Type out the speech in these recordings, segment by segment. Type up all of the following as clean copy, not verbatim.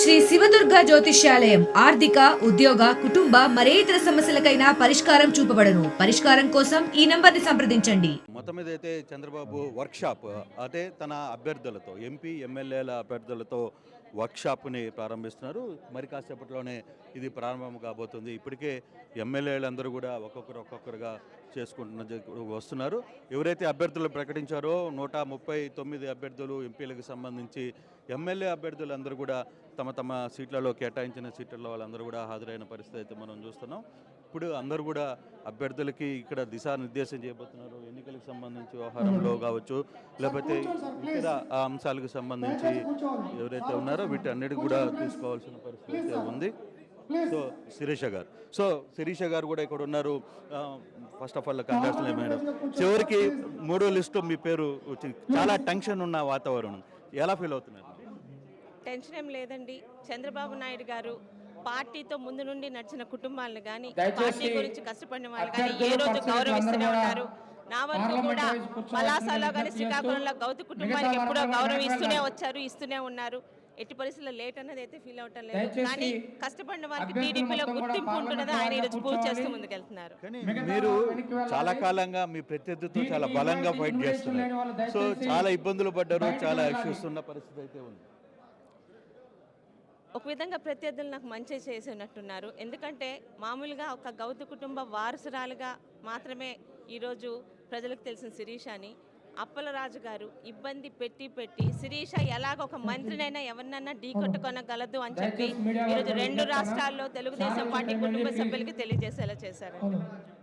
శ్రీ శివదుర్గ జ్యోతిష్యాలయం ఆర్థిక ఉద్యోగ కుటుంబ మరే ఇతర సమస్యలకైనా పరిష్కారం చూపబడను. పరిష్కారం కోసం ఈ నంబర్ని సంప్రదించండి. మొత్తం మీద అయితే చంద్రబాబు వర్క్షాప్ అదే తన అభ్యర్థులతో ఎంపీ ఎమ్మెల్యేల అభ్యర్థులతో వర్క్షాప్ని ప్రారంభిస్తున్నారు. మరి కాసేపట్లోనే ఇది ప్రారంభం కాబోతుంది. ఇప్పటికే ఎమ్మెల్యేలందరూ కూడా ఒక్కొక్కరుగా వస్తున్నారు. ఎవరైతే అభ్యర్థులు ప్రకటించారో 139 అభ్యర్థులు ఎంపీలకు సంబంధించి ఎమ్మెల్యే అభ్యర్థులందరూ కూడా తమ తమ సీట్లలో కేటాయించిన సీట్లలో వాళ్ళందరూ కూడా హాజరైన పరిస్థితి అయితే మనం చూస్తున్నాం. ఇప్పుడు అందరూ కూడా అభ్యర్థులకి ఇక్కడ దిశానిర్దేశం చేయబోతున్నారు. ఎన్నికలకు సంబంధించి వ్యవహారంలో కావచ్చు, లేకపోతే ఇతర అంశాలకు సంబంధించి ఎవరైతే ఉన్నారో వీటన్నిటి కూడా తీసుకోవాల్సిన పరిస్థితి అయితే ఉంది. సో శిరీష గారు కూడా ఇక్కడ ఉన్నారు. First of all congratulation madam. చివరికి 3వ లిస్టు మీ పేరు వచ్చింది. చాలా టెన్షన్ ఉన్న వాతావరణం, ఎలా ఫీల్ అవుతున్నారు? టెన్షన్ ఏం లేదండి. చంద్రబాబు నాయుడు గారు పార్టీతో ముందు నుండి నడిచిన కుటుంబాలను కానీ, పార్టీ గురించి కష్టపడిన వాళ్ళు కానీ ఏ రోజు గౌరవిస్తూనే ఉన్నారు. నా వరకు కూడా పలాసలో కానీ శ్రీకాకుళంలో గౌతు కుటుంబానికి ఎప్పుడో గౌరవం ఇస్తూనే ఉన్నారు. ఎట్టి పరిస్థితుల్లో లేట్ అన్నది అయితే ఫీల్ అవటం లేదు. కానీ కష్టపడిన వాళ్ళకి టీడీపీలో గుర్తింపు ఉంటున్నది ఆయన ఈరోజు ప్రూవ్ చేస్తూ ముందుకెళ్తున్నారు. కానీ మీరు చాలా కాలంగా మీ ప్రత్యర్థితో చాలా బలంగా ఫైట్ చేస్తున్నారు. సో చాలా ఇబ్బందులు పడ్డారు, చాలా ఇష్యూస్ ఉన్న పరిస్థితి అయితే ఉంది. ఒక విధంగా ప్రత్యర్థులు నాకు మంచి చేసినట్టున్నారు. ఎందుకంటే మామూలుగా ఒక గౌతు కుటుంబ వారసురాలుగా మాత్రమే ఈరోజు ప్రజలకు తెలిసిన శిరీషని అప్పలరాజు గారు ఇబ్బంది పెట్టి శిరీష ఎలాగ ఒక మంత్రినైనా ఎవరినైనా ఢీకొట్టుకొనగలదు అని చెప్పి ఈరోజు 2 రాష్ట్రాల్లో తెలుగుదేశం పార్టీ కుటుంబ సభ్యులకి తెలియజేసేలా చేశారు.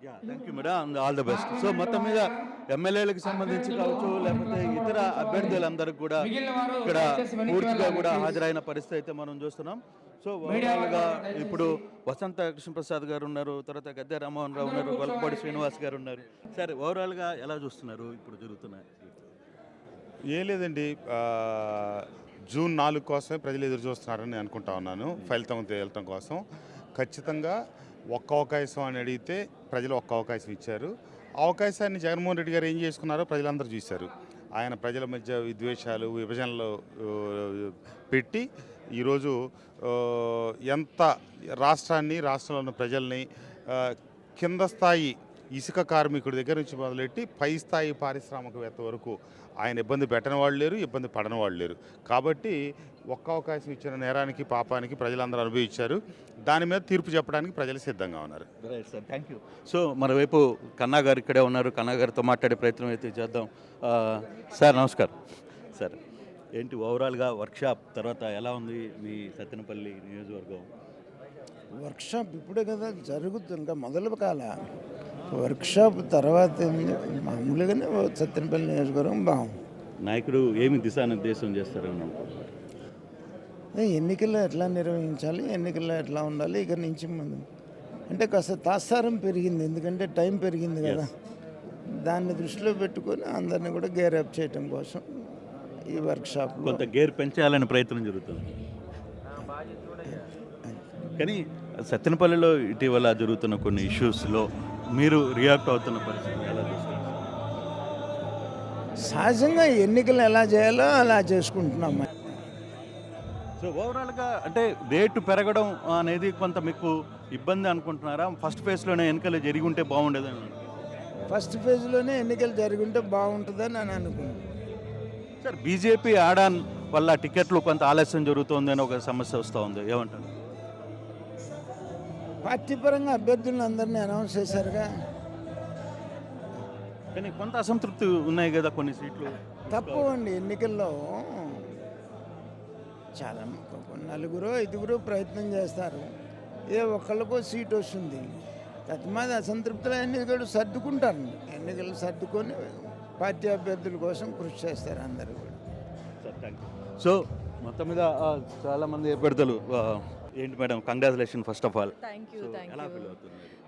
Thank you madam, all the best. So మొత్తం మీద ఎమ్మెల్యేలకు సంబంధించి కావచ్చు, లేకపోతే ఇతర అభ్యర్థులందరూ కూడా ఇక్కడ పూర్తిగా కూడా హాజరైన పరిస్థితి అయితే మనం చూస్తున్నాం. సో ఓవరాల్గా ఇప్పుడు వసంత కృష్ణప్రసాద్ గారు ఉన్నారు, తర్వాత గద్దె రామ్మోహన్ రావు ఉన్నారు, గొల్లపాటి శ్రీనివాస్ గారు ఉన్నారు. సరే, ఓవరాల్గా ఎలా చూస్తున్నారు ఇప్పుడు జరుగుతున్నాయి? ఏం లేదండి, జూన్ 4 కోసమే ప్రజలు ఎదురు చూస్తున్నారని అనుకుంటా ఉన్నాను. ఫలితం తేలటం కోసం ఖచ్చితంగా ఒక్క అవకాశం అని అడిగితే ప్రజలు ఒక్క అవకాశం ఇచ్చారు. అవకాశాన్ని జగన్మోహన్ రెడ్డి గారు ఏం చేసుకున్నారో ప్రజలందరూ చూశారు. ఆయన ప్రజల మధ్య విద్వేషాలు, విభజనలు పెట్టి ఈరోజు ఎంత రాష్ట్రంలో ఉన్న ప్రజల్ని కింద స్థాయి ఇసుక కార్మికుడి దగ్గర నుంచి మొదలెట్టి పై స్థాయి పారిశ్రామికవేత్త వరకు ఆయన ఇబ్బంది పెట్టని వాళ్ళు లేరు, ఇబ్బంది పడని వాళ్ళు లేరు. కాబట్టి ఒక్క అవకాశం ఇచ్చిన నేరానికి పాపానికి ప్రజలందరూ అనుభవించారు. దాని మీద తీర్పు చెప్పడానికి ప్రజలు సిద్ధంగా ఉన్నారు. Right sir, thank you. So మరోవైపు కన్నా గారు ఇక్కడే ఉన్నారు. కన్నా గారితో మాట్లాడే ప్రయత్నం అయితే చేద్దాం. సార్ నమస్కారం. సార్, ఏంటి ఓవరాల్గా వర్క్షాప్ తర్వాత ఎలా ఉంది మీ సత్తెనపల్లి నియోజకవర్గం? వర్క్షాప్ ఇప్పుడే కదా జరుగుతుంది, ఇంకా మొదలు కాల. వర్క్షాప్ తర్వాత మామూలుగానే సత్తెనపల్లి నియోజకవర్గం బాగుంది. నాయకుడు ఏమి దిశానిర్దేశం చేస్తారని ఎన్నికల్లో ఎట్లా నిర్వహించాలి, ఎన్నికల్లో ఎట్లా ఉండాలి ఇక నుంచి ముందు అంటే కాస్త తాత్సారం పెరిగింది, ఎందుకంటే టైం పెరిగింది కదా. దాన్ని దృష్టిలో పెట్టుకొని అందరినీ కూడా గేర్ అప్ చేయటం కోసం ఈ వర్క్షాప్ కొంత గేర్ పెంచాలని ప్రయత్నం జరుగుతుంది. కానీ సత్తెనపల్లిలో ఇటీవల జరుగుతున్న కొన్ని ఇష్యూస్లో మీరు రియాక్ట్ అవుతున్న పరిస్థితి ఎలా చూస్తారు? సహజంగా ఎన్నికలు ఎలా చేయాలో అలా చేసుకుంటున్నాం. సో ఓవరాల్గా అంటే రేటు పెరగడం అనేది కొంత మీకు ఇబ్బంది అనుకుంటున్నారా? ఫస్ట్ ఫేజ్లోనే ఎన్నికలు జరిగి ఉంటే బాగుండేదని? ఫస్ట్ ఫేజ్లోనే ఎన్నికలు జరిగి ఉంటే బాగుంటుందని నేను అనుకుంటున్నాను. సార్, బీజేపీ ఆడాన్ వల్ల టికెట్లు కొంత ఆలస్యం జరుగుతుందని ఒక సమస్య వస్తూ ఉంది, ఏమంటారు? పార్టీ పరంగా అభ్యర్థులను అందరినీ అనౌన్స్ చేశారుగా. కానీ కొంత అసంతృప్తి ఉన్నాయి కదా కొన్ని సీట్లు. తప్పు అండి, ఎన్నికల్లో చాలా 4-5 ప్రయత్నం చేస్తారు, ఏ ఒక్కళ్ళకో సీట్ వస్తుంది. తత్మాది అసంతృప్తులు ఎన్నికలు సర్దుకుంటారు, ఎన్నికలు సర్దుకొని పార్టీ అభ్యర్థుల కోసం కృషి చేస్తారు అందరూ కూడా. సో మొత్తం మీద చాలామంది అభ్యర్థులు ఏంటి madam, congratulation first of all. Thank you.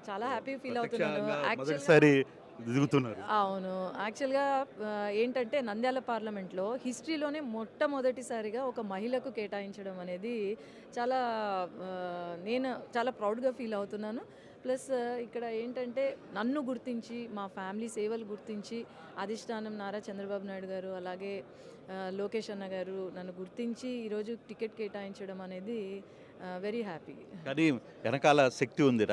చాలా హ్యాపీ ఫీల్ అవుతున్నాను. మొదటిసారి దిగుతున్నారు. అవును, యాక్చువల్గా ఏంటంటే నంద్యాల పార్లమెంట్లో హిస్టరీలోనే మొట్టమొదటిసారిగా ఒక మహిళకు కేటాయించడం అనేది నేను చాలా ప్రౌడ్గా ఫీల్ అవుతున్నాను. ప్లస్ ఇక్కడ ఏంటంటే నన్ను గుర్తించి మా ఫ్యామిలీ సేవలు గుర్తించి అధిష్టానం నారా చంద్రబాబు నాయుడు గారు అలాగే లోకేష్ అన్న గారు నన్ను గుర్తించి ఈరోజు టికెట్ కేటాయించడం అనేది వెరీ హ్యాపీ. కానీ వెనకాల శక్తి ఉంది,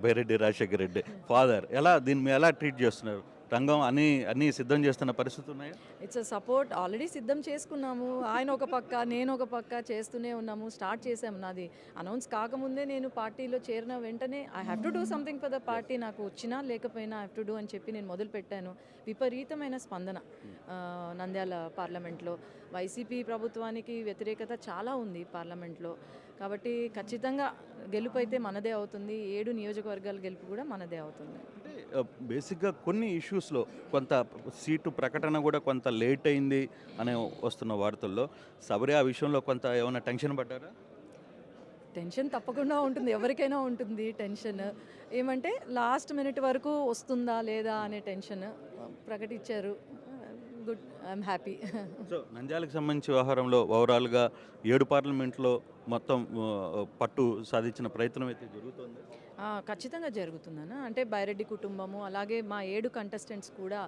బైరెడ్డి రాజశేఖర్ రెడ్డి ఫాదర్. దీన్ని మీరు ఎలా ట్రీట్ చేస్తున్నారు? రంగం అన్నీ సిద్ధం చేస్తున్న పరిస్థితి ఉన్నాయా? ఇట్స్ సపోర్ట్ ఆల్రెడీ సిద్ధం చేసుకున్నాము. ఆయన ఒక పక్క నేను ఒక పక్క చేస్తూనే ఉన్నాము. స్టార్ట్ చేసాము. నాది అనౌన్స్ కాకముందే నేను పార్టీలో చేరిన వెంటనే I have to do something for the party. నాకు వచ్చినా లేకపోయినా ఐ హ్యావ్ టు డూ అని చెప్పి నేను మొదలు పెట్టాను. విపరీతమైన స్పందన నంద్యాల పార్లమెంట్లో. వైసీపీ ప్రభుత్వానికి వ్యతిరేకత చాలా ఉంది పార్లమెంట్లో. కాబట్టి ఖచ్చితంగా గెలుపు అయితే మనదే అవుతుంది. 7 నియోజకవర్గాల గెలుపు కూడా మనదే అవుతుంది. అంటే బేసిక్గా కొన్ని ఇష్యూస్లో కొంత సీటు ప్రకటన కూడా కొంత లేట్ అయింది అనే వస్తున్న వార్తల్లో సబరి ఆ విషయంలో కొంత ఏమైనా టెన్షన్ పడ్డారా? టెన్షన్ తప్పకుండా ఉంటుంది, ఎవరికైనా ఉంటుంది టెన్షన్. ఏమంటే లాస్ట్ మినిట్ వరకు వస్తుందా లేదా అనే టెన్షన్. ప్రకటించారు, గుడ్, ఐఎమ్ హ్యాపీ. సో నంద్యాలకు సంబంధించి వ్యవహారంలో ఓవరాల్గా 7 పార్లమెంట్లో మొత్తం పట్టు సాధించిన ప్రయత్నం అయితే జరుగుతుంది. ఖచ్చితంగా జరుగుతుందన్న. అంటే బైరెడ్డి కుటుంబము అలాగే మా 7 కంటెస్టెంట్స్ కూడా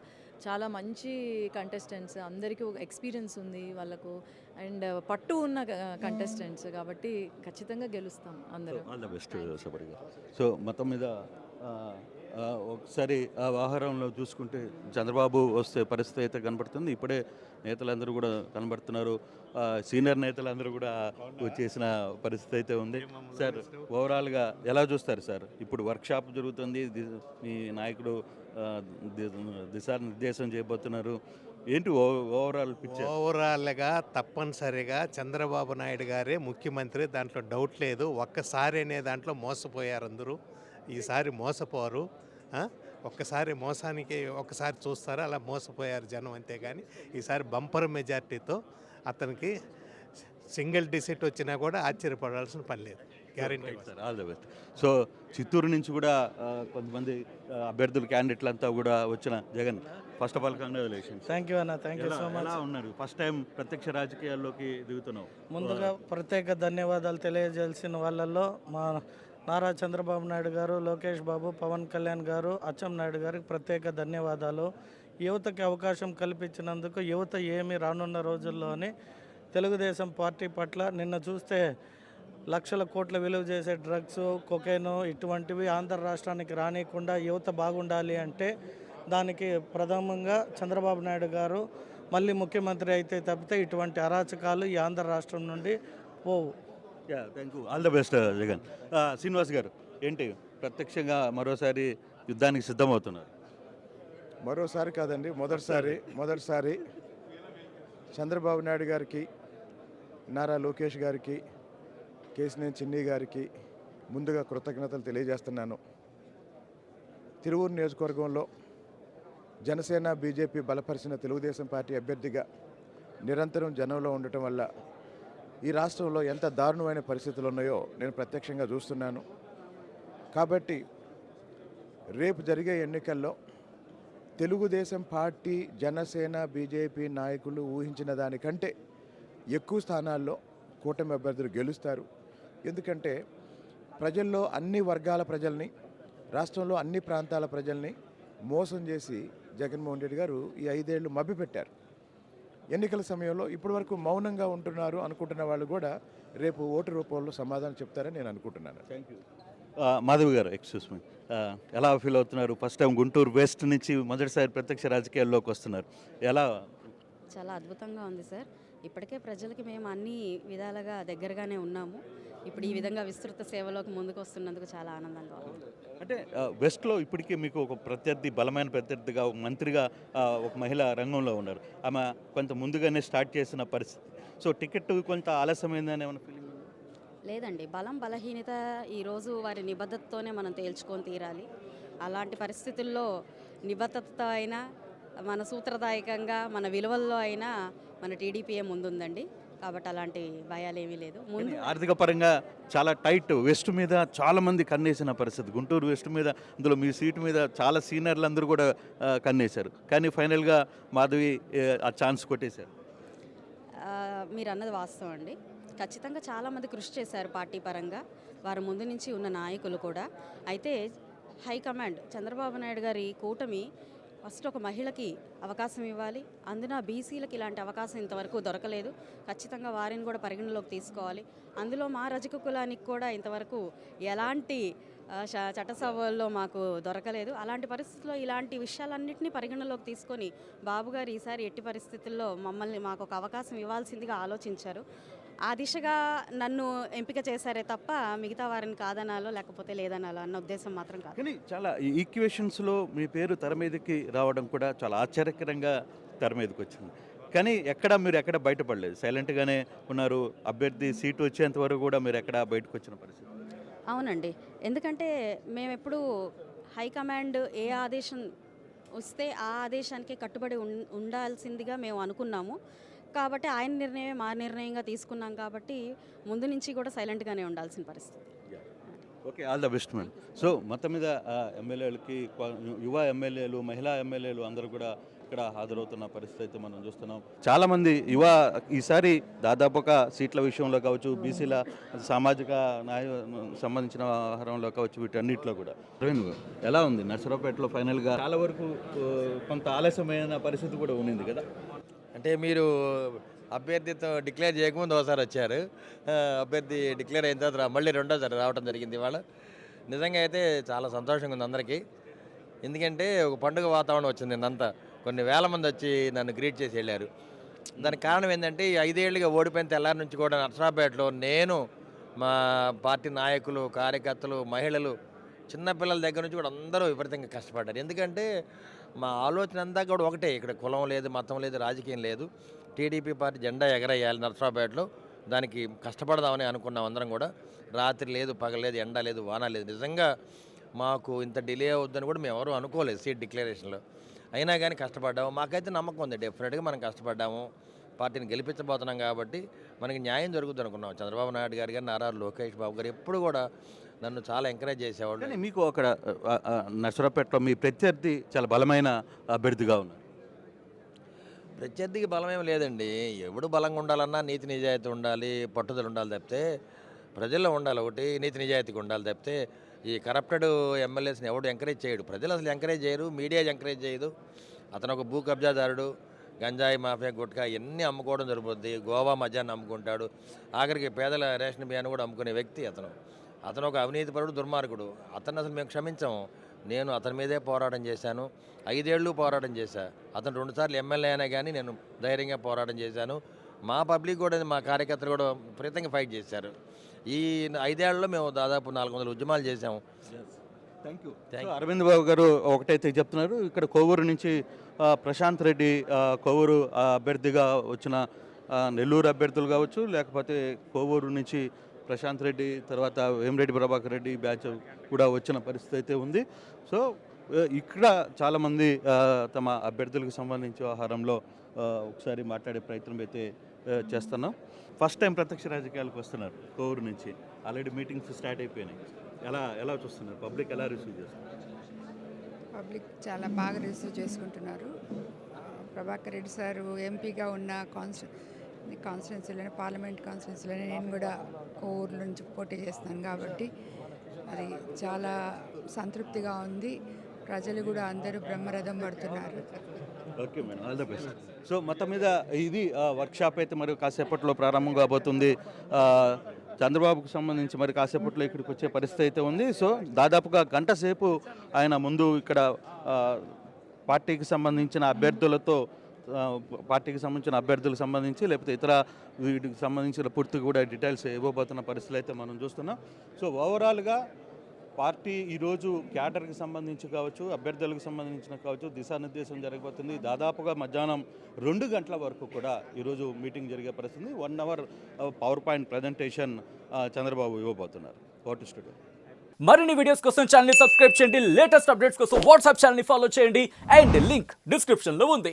చాలా మంచి కంటెస్టెంట్స్. అందరికీ ఒక ఎక్స్పీరియన్స్ ఉంది వాళ్ళకు అండ్ పట్టు ఉన్న కంటెస్టెంట్స్ కాబట్టి ఖచ్చితంగా గెలుస్తాం అందరం. ఆల్ ద బెస్ట్ సబరి గారు. సో మొత్తం మీద ఒకసారి ఆ వ్యవహారంలో చూసుకుంటే చంద్రబాబు వస్తే పరిస్థితి అయితే కనబడుతుంది. ఇప్పుడే నేతలందరూ కూడా కనబడుతున్నారు. సీనియర్ నేతలందరూ కూడా వచ్చేసిన పరిస్థితి అయితే ఉంది. సార్ ఓవరాల్గా ఎలా చూస్తారు సార్? ఇప్పుడు వర్క్షాప్ జరుగుతుంది, మీ నాయకుడు దిశానిర్దేశం చేయబోతున్నారు. ఏంటి ఓవరాల్ పిక్చర్? ఓవరాల్గా తప్పనిసరిగా చంద్రబాబు నాయుడు గారే ముఖ్యమంత్రి, దాంట్లో డౌట్ లేదు. ఒక్కసారి అనే దాంట్లో మోసపోయారు అందరూ. ఈసారి మోసపోరు. ఒక్కసారి మోసానికి ఒకసారి చూస్తారు, అలా మోసపోయారు జనం, అంతేగాని ఈసారి బంపర్ మెజార్టీతో అతనికి సింగిల్ డిజిట్ వచ్చినా కూడా ఆశ్చర్యపడాల్సిన పని లేదు. Guarantee sir. All the best. So Chittoor నుంచి కూడా కొంతమంది అభ్యర్థులు క్యాండిడేట్లు అంతా కూడా వచ్చిన Jagan, first of all congratulations. Thank you అన్న, థ్యాంక్ యూ సో మచ్. ఎలా ఉన్నారు? ఫస్ట్ టైం ప్రత్యక్ష రాజకీయాల్లోకి దిగుతున్నావు. ముందుగా ప్రత్యేక ధన్యవాదాలు తెలియజేయాల్సిన వాళ్ళల్లో మా నారా చంద్రబాబు నాయుడు గారు, లోకేష్ బాబు, పవన్ కళ్యాణ్ గారు, అచ్చెం నాయుడు గారికి ప్రత్యేక ధన్యవాదాలు. యువతకి అవకాశం కల్పించినందుకు. యువత ఏమి రానున్న రోజుల్లోని తెలుగుదేశం పార్టీ పట్ల నిన్న చూస్తే లక్షల కోట్ల విలువ చేసే డ్రగ్స్, కొకైన్ ఇటువంటివి ఆంధ్ర రాష్ట్రానికి రానియకుండా యువత బాగుండాలి అంటే దానికి ప్రథమంగా చంద్రబాబు నాయుడు గారు మళ్ళీ ముఖ్యమంత్రి అయితే తప్పితే ఇటువంటి అరాచకాలు ఈ ఆంధ్ర రాష్ట్రం నుండి పోవు. Thank you. All the best Jagan. Srinivas గారు, ఏంటి ప్రత్యక్షంగా మరోసారి యుద్ధానికి సిద్ధమవుతున్నారు? మరోసారి కాదండి, మొదటిసారి చంద్రబాబు నాయుడు గారికి, నారా లోకేష్ గారికి, కేసినేని చిన్ని గారికి ముందుగా కృతజ్ఞతలు తెలియజేస్తున్నాను. తిరువూరు నియోజకవర్గంలో జనసేన బీజేపీ బలపరిచిన తెలుగుదేశం పార్టీ అభ్యర్థిగా నిరంతరం జనంలో ఉండటం వల్ల ఈ రాష్ట్రంలో ఎంత దారుణమైన పరిస్థితులు ఉన్నాయో నేను ప్రత్యక్షంగా చూస్తున్నాను. కాబట్టి రేపు జరిగే ఎన్నికల్లో తెలుగుదేశం పార్టీ, జనసేన, బీజేపీ నాయకులు ఊహించిన దానికంటే ఎక్కువ స్థానాల్లో కూటమి అభ్యర్థులు గెలుస్తారు. ఎందుకంటే ప్రజల్లో అన్ని వర్గాల ప్రజల్ని, రాష్ట్రంలో అన్ని ప్రాంతాల ప్రజల్ని మోసం చేసి జగన్మోహన్ రెడ్డి గారు ఈ 5 ఏళ్ళు మభ్యపెట్టారు. ఎన్నికల సమయంలో ఇప్పటి వరకు మౌనంగా ఉంటున్నారు అనుకుంటున్న వాళ్ళు కూడా రేపు ఓటు రూపంలో సమాధానం చెప్తారని నేను అనుకుంటున్నాను. Thank you. మాధవి గారు, ఎక్స్క్యూస్ మీ, ఎలా ఫీల్ అవుతున్నారు? ఫస్ట్ టైం గుంటూరు వెస్ట్ నుంచి మొదటిసారి ప్రత్యక్ష రాజకీయాల్లోకి వస్తున్నారు. ఎలా? చాలా అద్భుతంగా ఉంది సార్. ఇప్పటికే ప్రజలకి మేము అన్ని విధాలుగా దగ్గరగానే ఉన్నాము. ఇప్పుడు ఈ విధంగా విస్తృత సేవలోకి ముందుకు వస్తున్నందుకు చాలా ఆనందంగా ఉంది. అంటే వెస్ట్లో ఇప్పటికే మీకు ఒక ప్రత్యర్థి, బలమైన ప్రత్యర్థిగా, ఒక మంత్రిగా ఒక మహిళ రంగంలో ఉన్నారు. ఆమె కొంత ముందుగానే స్టార్ట్ చేసిన పరిస్థితి. సో టికెట్ కొంత ఆలస్యమైందని ఏమైనా ఫీలింగ్? లేదండి, బలం బలహీనత ఈరోజు వారి నిబద్ధతతోనే మనం తేల్చుకొని తీరాలి. అలాంటి పరిస్థితుల్లో నిబద్ధతతో అయినా, మన సూత్రదాయకంగా, మన విలువల్లో అయినా మన టీడీపీఏ ముందుందండి. కాబట్టి అలాంటి భయాలు ఏమీ లేదు. ముందు ఆర్థిక పరంగా చాలా టైట్, వెస్ట్ మీద చాలా మంది కన్నేసిన పరిస్థితి. గుంటూరు వెస్ట్ మీద, అందులో మీ సీటు మీద చాలా సీనియర్లు అందరూ కూడా కన్నేశారు. కానీ ఫైనల్గా మాధవి ఆ ఛాన్స్ కొట్టేశారు. మీరు అన్నది వాస్తవం అండి. ఖచ్చితంగా చాలామంది కృషి చేశారు పార్టీ పరంగా, వారు ముందు నుంచి ఉన్న నాయకులు కూడా. అయితే హైకమాండ్ చంద్రబాబు నాయుడు గారి కూటమి ఫస్ట్ ఒక మహిళకి అవకాశం ఇవ్వాలి. అందున బీసీలకి ఇలాంటి అవకాశం ఇంతవరకు దొరకలేదు. ఖచ్చితంగా వారిని కూడా పరిగణలోకి తీసుకోవాలి. అందులో మా రజక కులానికి కూడా ఇంతవరకు ఎలాంటి చట్టసభల్లో మాకు దొరకలేదు. అలాంటి పరిస్థితుల్లో ఇలాంటి విషయాలన్నింటినీ పరిగణలోకి తీసుకొని బాబు గారు ఈసారి ఎట్టి పరిస్థితుల్లో మాకు ఒక అవకాశం ఇవ్వాల్సిందిగా ఆలోచించారు. ఆ దిశగా నన్ను ఎంపిక చేశారే తప్ప మిగతా వారిని కాదనాలో లేకపోతే లేదనాలో అన్న ఉద్దేశం మాత్రం కాదు. కానీ చాలా ఈక్వేషన్స్లో మీ పేరు తెర మీదకి రావడం కూడా చాలా ఆశ్చర్యకరంగా తెర మీదకి వచ్చింది. కానీ మీరు ఎక్కడ బయటపడలేదు, సైలెంట్గానే ఉన్నారు. అభ్యర్థి సీటు వచ్చేంత వరకు కూడా మీరు ఎక్కడ బయటకు వచ్చిన పరిస్థితి? అవునండి, ఎందుకంటే మేము ఎప్పుడు హైకమాండ్ ఏ ఆదేశం వస్తే ఆ ఆదేశానికి కట్టుబడి ఉండాల్సిందిగా మేము అనుకున్నాము. కాబట్టి ఆయన నిర్ణయమే మా నిర్ణయంగా తీసుకున్నాం. కాబట్టి ముందు నుంచి కూడా సైలెంట్గానే ఉండాల్సిన పరిస్థితి. Okay, all the best ma'am. So మొత్తం మీద ఎమ్మెల్యేలకి యువ ఎమ్మెల్యేలు, మహిళా ఎమ్మెల్యేలు అందరూ కూడా ఇక్కడ హాజరవుతున్న పరిస్థితి అయితే మనం చూస్తున్నాం. చాలామంది యువ ఈసారి దాదాపుగా సీట్ల విషయంలో కావచ్చు, బీసీల సామాజిక సంబంధించిన వ్యవహారంలో కావచ్చు, వీటన్నిటిలో కూడా ఎలా ఉంది నర్సరావుపేటలో ఫైనల్గా చాలా వరకు కొంత ఆలస్యమైన పరిస్థితి కూడా ఉంది కదా? అంటే మీరు అభ్యర్థితో డిక్లేర్ చేయకముందు ఒకసారి వచ్చారు, అభ్యర్థి డిక్లేర్ అయిన తర్వాత మళ్ళీ రెండోసారి రావడం జరిగింది. ఇవాళ నిజంగా అయితే చాలా సంతోషంగా ఉంది అందరికీ. ఎందుకంటే ఒక పండుగ వాతావరణం వచ్చింది నిన్నంతా. కొన్ని వేల మంది వచ్చి నన్ను గ్రీట్ చేసి వెళ్ళారు. దానికి కారణం ఏంటంటే ఈ 5 ఏళ్ళుగా ఓడిపోయిన తెల్లారి నుంచి కూడా నర్సరావుపేటలో నేను, మా పార్టీ నాయకులు, కార్యకర్తలు, మహిళలు, చిన్నపిల్లల దగ్గర నుంచి కూడా అందరూ విపరీతంగా కష్టపడ్డారు. ఎందుకంటే మా ఆలోచన అంతా కూడా ఒకటే, ఇక్కడ కులం లేదు, మతం లేదు, రాజకీయం లేదు. టీడీపీ పార్టీ జెండా ఎగరేయాలి నర్సరావుపేటలో, దానికి కష్టపడదామని అనుకున్నాం అందరం కూడా. రాత్రి లేదు, పగలేదు, ఎండ లేదు, వాన లేదు. నిజంగా మాకు ఇంత డిలే అవుద్దని కూడా మేము ఎవరు అనుకోలేదు సీట్ డిక్లరేషన్లో. అయినా కానీ కష్టపడ్డాము. మాకైతే నమ్మకం ఉంది, డెఫినెట్గా మనం కష్టపడ్డాము, పార్టీని గెలిపించబోతున్నాం కాబట్టి మనకి న్యాయం జరుగుతుంది అనుకున్నాం. చంద్రబాబు నాయుడు గారు కానీ, నారా లోకేష్ బాబు గారు ఎప్పుడు కూడా నన్ను చాలా ఎంకరేజ్ చేసేవాళ్ళు. కానీ మీకు అక్కడ నర్సరావుపేటలో మీ ప్రత్యర్థి చాలా బలమైన అభ్యర్థిగా ఉన్నారు. ప్రత్యర్థికి బలమేం లేదండి. ఎవడు బలంగా ఉండాలన్నా నీతి నిజాయితీ ఉండాలి, పట్టుదల ఉండాలి తప్పితే, ప్రజల్లో ఉండాలి ఒకటి, నీతి నిజాయితీగా ఉండాలి తప్పితే ఈ కరప్టెడ్ ఎమ్మెల్యేస్ని ఎవడు ఎంకరేజ్ చేయడు. ప్రజలు అసలు ఎంకరేజ్ చేయరు, మీడియా ఎంకరేజ్ చేయదు. అతను ఒక భూ కబ్జాదారుడు, గంజాయి మాఫియా, గుట్కా ఇవన్నీ అమ్ముకోవడం జరుగుతుంది. గోవా మద్యాన్ని అమ్ముకుంటాడు, ఆఖరికి పేదల రేషన్ బియ్యాన్ని కూడా అమ్ముకునే వ్యక్తి అతను ఒక అవినీతిపరుడు, దుర్మార్గుడు. అతను అసలు మేము క్షమించాము. నేను అతని మీదే పోరాటం చేశాను, 5 ఏళ్ళు పోరాటం చేశాను. అతను 2 సార్లు ఎమ్మెల్యే అయినా కానీ నేను ధైర్యంగా పోరాటం చేశాను. మా పబ్లిక్ కూడా, మా కార్యకర్తలు కూడా విపరీతంగా ఫైట్ చేశారు. ఈ 5 ఏళ్లలో మేము దాదాపు 400 ఉద్యమాలు చేశాము. Thank you. అరవింద్ బాబు గారు ఒకటైతే చెప్తున్నారు, ఇక్కడ కోవూరు నుంచి ప్రశాంత్ రెడ్డి కోవూరు అభ్యర్థిగా వచ్చిన నెల్లూరు అభ్యర్థులు కావచ్చు, లేకపోతే కోవూరు నుంచి ప్రశాంత్ రెడ్డి, తర్వాత వేమిరెడ్డి ప్రభాకర్ రెడ్డి బ్యాచ్ కూడా వచ్చిన పరిస్థితి అయితే ఉంది. సో ఇక్కడ చాలామంది తమ అభ్యర్థులకు సంబంధించి వ్యవహారంలో ఒకసారి మాట్లాడే ప్రయత్నం అయితే చేస్తున్నాం. ఫస్ట్ టైం ప్రత్యక్ష రాజకీయాలకు వస్తున్నారు కోవూరు నుంచి, ఆల్రెడీ మీటింగ్స్ స్టార్ట్ అయిపోయినాయి. ఎలా చూస్తున్నారు, పబ్లిక్ ఎలా రిసీవ్ చేస్తున్నారు? పబ్లిక్ చాలా బాగా రిసీవ్ చేసుకుంటున్నారు. ప్రభాకర్ రెడ్డి సారు ఎంపీగా ఉన్న కాన్స్టిట్యున్సీలోనే, పార్లమెంట్ కాన్స్టిట్యున్సీలోనే నేను కూడా కోవూరు నుంచి పోటీ చేస్తాను కాబట్టి అది చాలా సంతృప్తిగా ఉంది. ప్రజలు కూడా అందరూ బ్రహ్మరథం పడుతున్నారు. Okay madam, all the best. So మొత్తం మీద ఇది వర్క్షాప్ అయితే మరి కాసేపట్లో ప్రారంభం కాబోతుంది. చంద్రబాబుకు సంబంధించి మరి కాసేపట్లో ఇక్కడికి వచ్చే పరిస్థితి అయితే ఉంది. సో దాదాపుగా గంట సేపు ఆయన ముందు ఇక్కడ పార్టీకి సంబంధించిన అభ్యర్థులకు సంబంధించి లేకపోతే ఇతర వీటికి సంబంధించిన పూర్తిగా కూడా డీటెయిల్స్ ఇవ్వబోతున్న పరిస్థితులు అయితే మనం చూస్తున్నాం. సో ఓవరాల్గా పార్టీ ఈరోజు క్యాడర్కి సంబంధించి కావచ్చు, అభ్యర్థులకు సంబంధించిన కావచ్చు, దిశానిర్దేశం జరగబోతుంది. దాదాపుగా మధ్యాహ్నం 2 గంటల వరకు కూడా ఈరోజు మీటింగ్ జరిగే పరిస్థితి. 1 hour power point presentation Chandrababu ఇవ్వబోతున్నారు. Court studio. మరిన్ని వీడియోస్ కోసం ఛానల్ ని సబ్స్క్రైబ్ చేయండి, లేటెస్ట్ అప్డేట్స్ కోసం వాట్సాప్ ఛానల్ ని ఫాలో చేయండి, అండ్ లింక్ డిస్క్రిప్షన్ లో ఉంది.